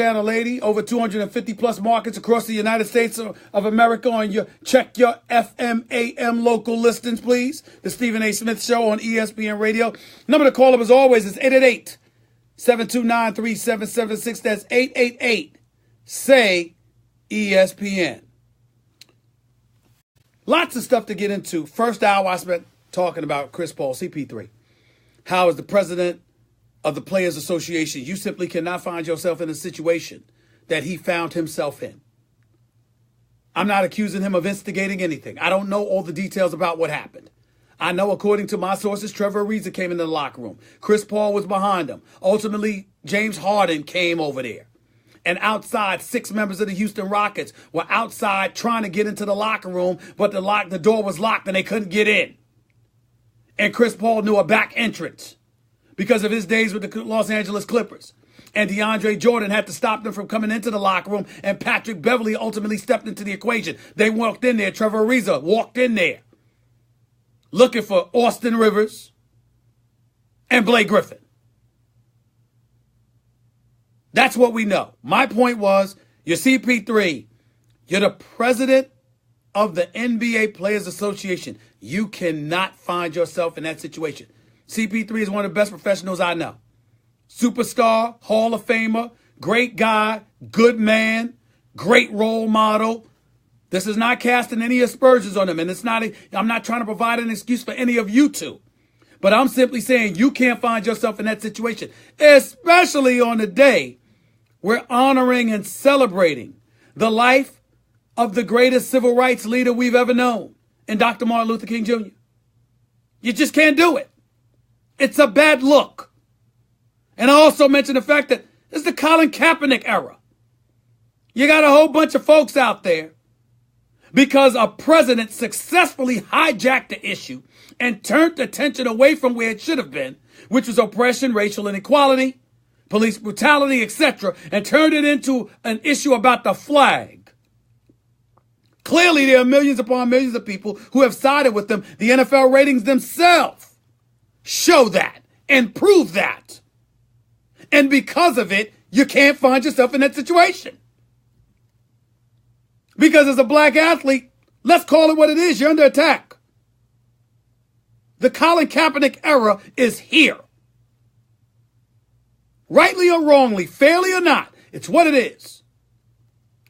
Channel lady, over 250 plus markets across the United States of America on your check your FM AM local listings, please. The Stephen A. Smith Show on ESPN Radio. Number to call up as always is 888-729-3776. That's 888-SAY-ESPN. Lots of stuff to get into. First hour I spent talking about Chris Paul, CP3. How is the president of the Players Association, you simply cannot find yourself in a situation that he found himself in. I'm not accusing him of instigating anything. I don't know all the details about what happened. I know, according to my sources, Trevor Ariza came into the locker room. Chris Paul was behind him. Ultimately, James Harden came over there. And outside, 6 members of the Houston Rockets were outside trying to get into the locker room, but the door was locked and they couldn't get in. And Chris Paul knew a back entrance because of his days with the Los Angeles Clippers. And DeAndre Jordan had to stop them from coming into the locker room, and Patrick Beverley ultimately stepped into the equation. They walked in there. Trevor Ariza walked in there looking for Austin Rivers and Blake Griffin. That's what we know. My point was, you're CP3. You're the president of the NBA Players Association. You cannot find yourself in that situation. CP3 is one of the best professionals I know. Superstar, Hall of Famer, great guy, good man, great role model. This is not casting any aspersions on him, and I'm not trying to provide an excuse for any of you two. But I'm simply saying you can't find yourself in that situation, especially on the day we're honoring and celebrating the life of the greatest civil rights leader we've ever known, in Dr. Martin Luther King Jr. You just can't do it. It's a bad look. And I also mentioned the fact that this is the Colin Kaepernick era. You got a whole bunch of folks out there because a president successfully hijacked the issue and turned attention away from where it should have been, which was oppression, racial inequality, police brutality, etc., and turned it into an issue about the flag. Clearly, there are millions upon millions of people who have sided with them. The NFL ratings themselves show that and prove that. And because of it, you can't find yourself in that situation. Because as a black athlete, let's call it what it is. You're under attack. The Colin Kaepernick era is here. Rightly or wrongly, fairly or not, it's what it is.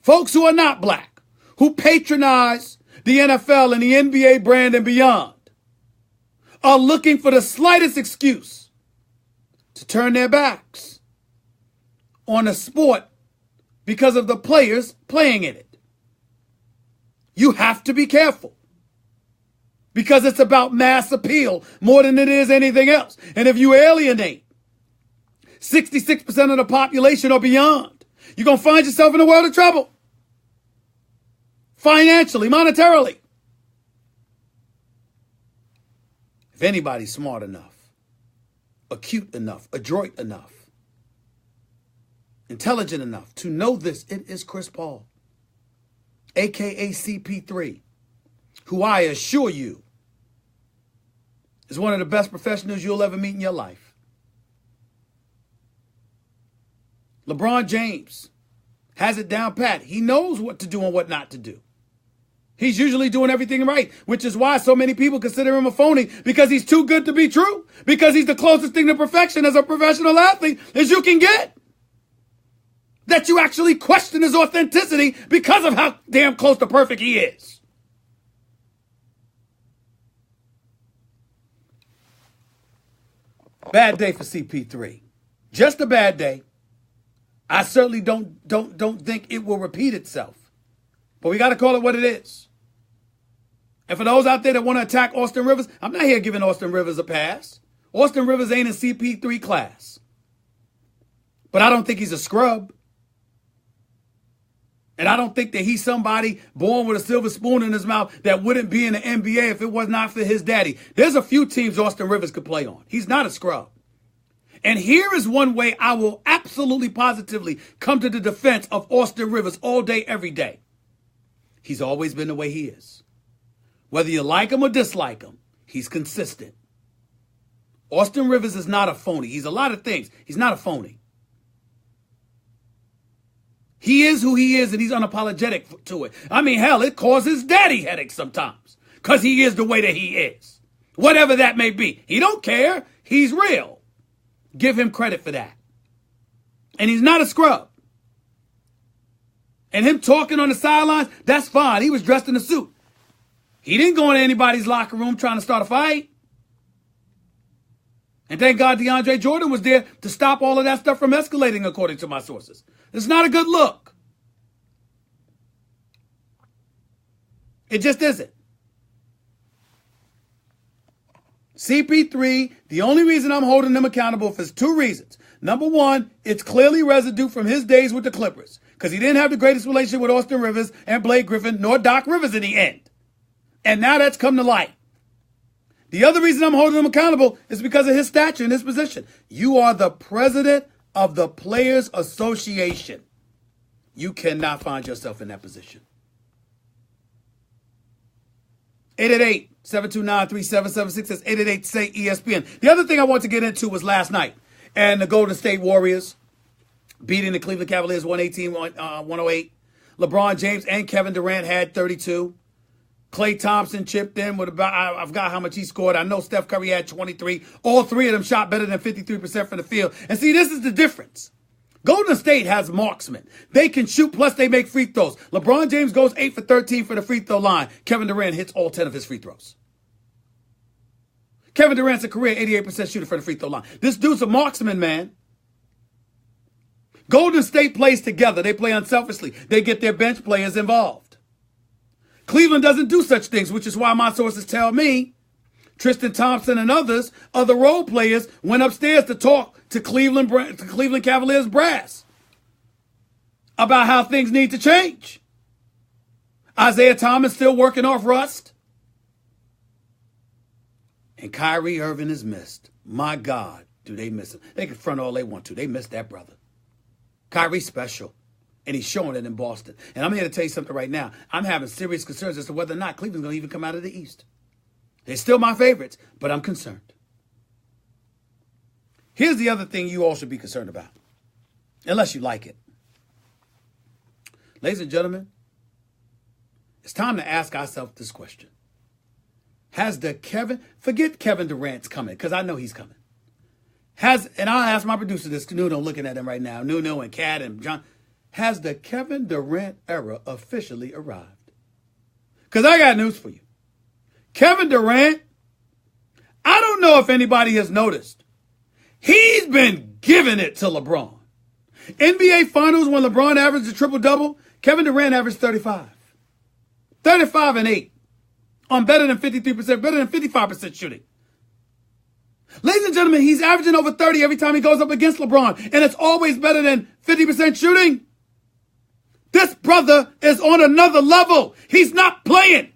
Folks who are not black, who patronize the NFL and the NBA brand and beyond, are looking for the slightest excuse to turn their backs on a sport because of the players playing in it. You have to be careful because it's about mass appeal more than it is anything else. And if you alienate 66% of the population or beyond, you're going to find yourself in a world of trouble. Financially, monetarily. If anybody's smart enough, acute enough, adroit enough, intelligent enough to know this, it is Chris Paul, a.k.a. CP3, who I assure you is one of the best professionals you'll ever meet in your life. LeBron James has it down pat. He knows what to do and what not to do. He's usually doing everything right, which is why so many people consider him a phony, because he's too good to be true, because he's the closest thing to perfection as a professional athlete as you can get. That you actually question his authenticity because of how damn close to perfect he is. Bad day for CP3. Just a bad day. I certainly don't think it will repeat itself. But we got to call it what it is. And for those out there that want to attack Austin Rivers, I'm not here giving Austin Rivers a pass. Austin Rivers ain't in CP3 class. But I don't think he's a scrub. And I don't think that he's somebody born with a silver spoon in his mouth that wouldn't be in the NBA if it was not for his daddy. There's a few teams Austin Rivers could play on. He's not a scrub. And here is one way I will absolutely positively come to the defense of Austin Rivers all day, every day. He's always been the way he is. Whether you like him or dislike him, he's consistent. Austin Rivers is not a phony. He's a lot of things. He's not a phony. He is who he is, and he's unapologetic to it. I mean, hell, it causes daddy headaches sometimes because he is the way that he is. Whatever that may be. He don't care. He's real. Give him credit for that. And he's not a scrub. And him talking on the sidelines, that's fine. He was dressed in a suit. He didn't go into anybody's locker room trying to start a fight. And thank God DeAndre Jordan was there to stop all of that stuff from escalating, according to my sources. It's not a good look. It just isn't. CP3, the only reason I'm holding him accountable for is two reasons. Number one, it's clearly residue from his days with the Clippers, because he didn't have the greatest relationship with Austin Rivers and Blake Griffin, nor Doc Rivers in the end. And now that's come to light. The other reason I'm holding him accountable is because of his stature and his position. You are the president of the Players Association. You cannot find yourself in that position. 888-729-3776. That's 888-SAY-ESPN. The other thing I want to get into was last night. And the Golden State Warriors beating the Cleveland Cavaliers 118-108. LeBron James and Kevin Durant had 32. Klay Thompson chipped in with I forgot how much he scored. I know Steph Curry had 23. All three of them shot better than 53% from the field. And see, this is the difference. Golden State has marksmen. They can shoot, plus they make free throws. LeBron James goes 8 for 13 for the free throw line. Kevin Durant hits all 10 of his free throws. Kevin Durant's a career 88% shooter for the free throw line. This dude's a marksman, man. Golden State plays together. They play unselfishly. They get their bench players involved. Cleveland doesn't do such things, which is why my sources tell me Tristan Thompson and others, other role players, went upstairs to talk to Cleveland Cavaliers brass about how things need to change. Isaiah Thomas still working off rust. And Kyrie Irving is missed. My God, do they miss him. They can front all they want to. They miss that brother. Kyrie's special. And he's showing it in Boston. And I'm here to tell you something right now. I'm having serious concerns as to whether or not Cleveland's going to even come out of the East. They're still my favorites, but I'm concerned. Here's the other thing you all should be concerned about, unless you like it. Ladies and gentlemen, it's time to ask ourselves this question. Forget Kevin Durant's coming, because I know he's coming. And I'll ask my producer this, Nuno, looking at him right now, Nuno and Kat and John. Has the Kevin Durant era officially arrived? Because I got news for you. Kevin Durant, I don't know if anybody has noticed. He's been giving it to LeBron. NBA Finals, when LeBron averaged a triple-double, Kevin Durant averaged 35. 35 and 8. On better than 53%, better than 55% shooting. Ladies and gentlemen, he's averaging over 30 every time he goes up against LeBron. And it's always better than 50% shooting. This brother is on another level. He's not playing.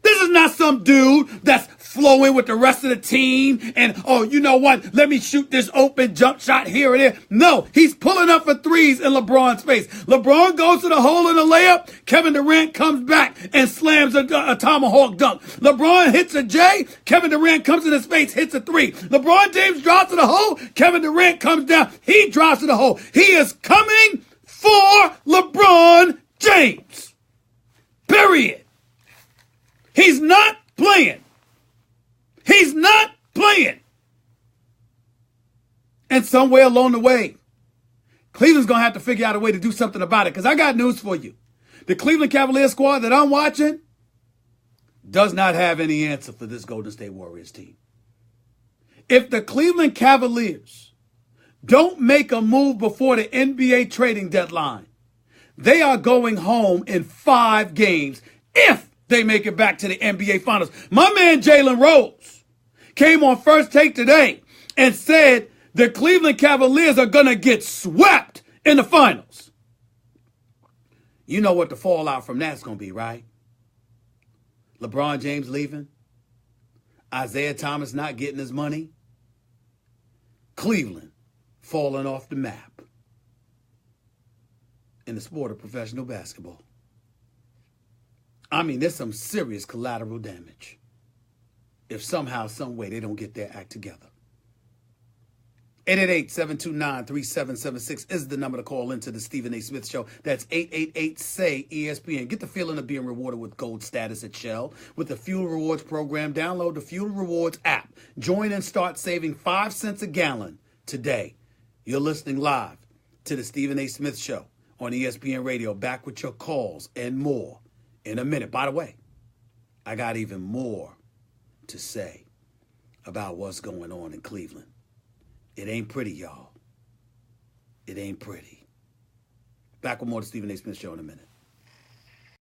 This is not some dude that's flowing with the rest of the team and, oh, you know what? Let me shoot this open jump shot here and there. No, he's pulling up for threes in LeBron's face. LeBron goes to the hole in the layup. Kevin Durant comes back and slams a tomahawk dunk. LeBron hits a J. Kevin Durant comes in his face, hits a three. LeBron James drops to the hole. Kevin Durant comes down. He drops to the hole. He is coming for LeBron James. Period. He's not playing. He's not playing. And somewhere along the way, Cleveland's going to have to figure out a way to do something about it. Because I got news for you. The Cleveland Cavaliers squad that I'm watching does not have any answer for this Golden State Warriors team. If the Cleveland Cavaliers don't make a move before the NBA trading deadline, they are going home in 5 games if they make it back to the NBA Finals. My man Jalen Rose came on First Take today and said the Cleveland Cavaliers are going to get swept in the finals. You know what the fallout from that's going to be, right? LeBron James leaving. Isaiah Thomas not getting his money. Cleveland falling off the map in the sport of professional basketball. I mean, there's some serious collateral damage if somehow, some way they don't get their act together. 888-729-3776 is the number to call into the Stephen A. Smith Show. That's 888-SAY-ESPN. Get the feeling of being rewarded with gold status at Shell. With the Fuel Rewards program, download the Fuel Rewards app. Join and start saving 5 cents a gallon today. You're listening live to the Stephen A. Smith Show on ESPN Radio. Back with your calls and more in a minute. By the way, I got even more to say about what's going on in Cleveland. It ain't pretty, y'all. It ain't pretty. Back with more of the Stephen A. Smith Show in a minute.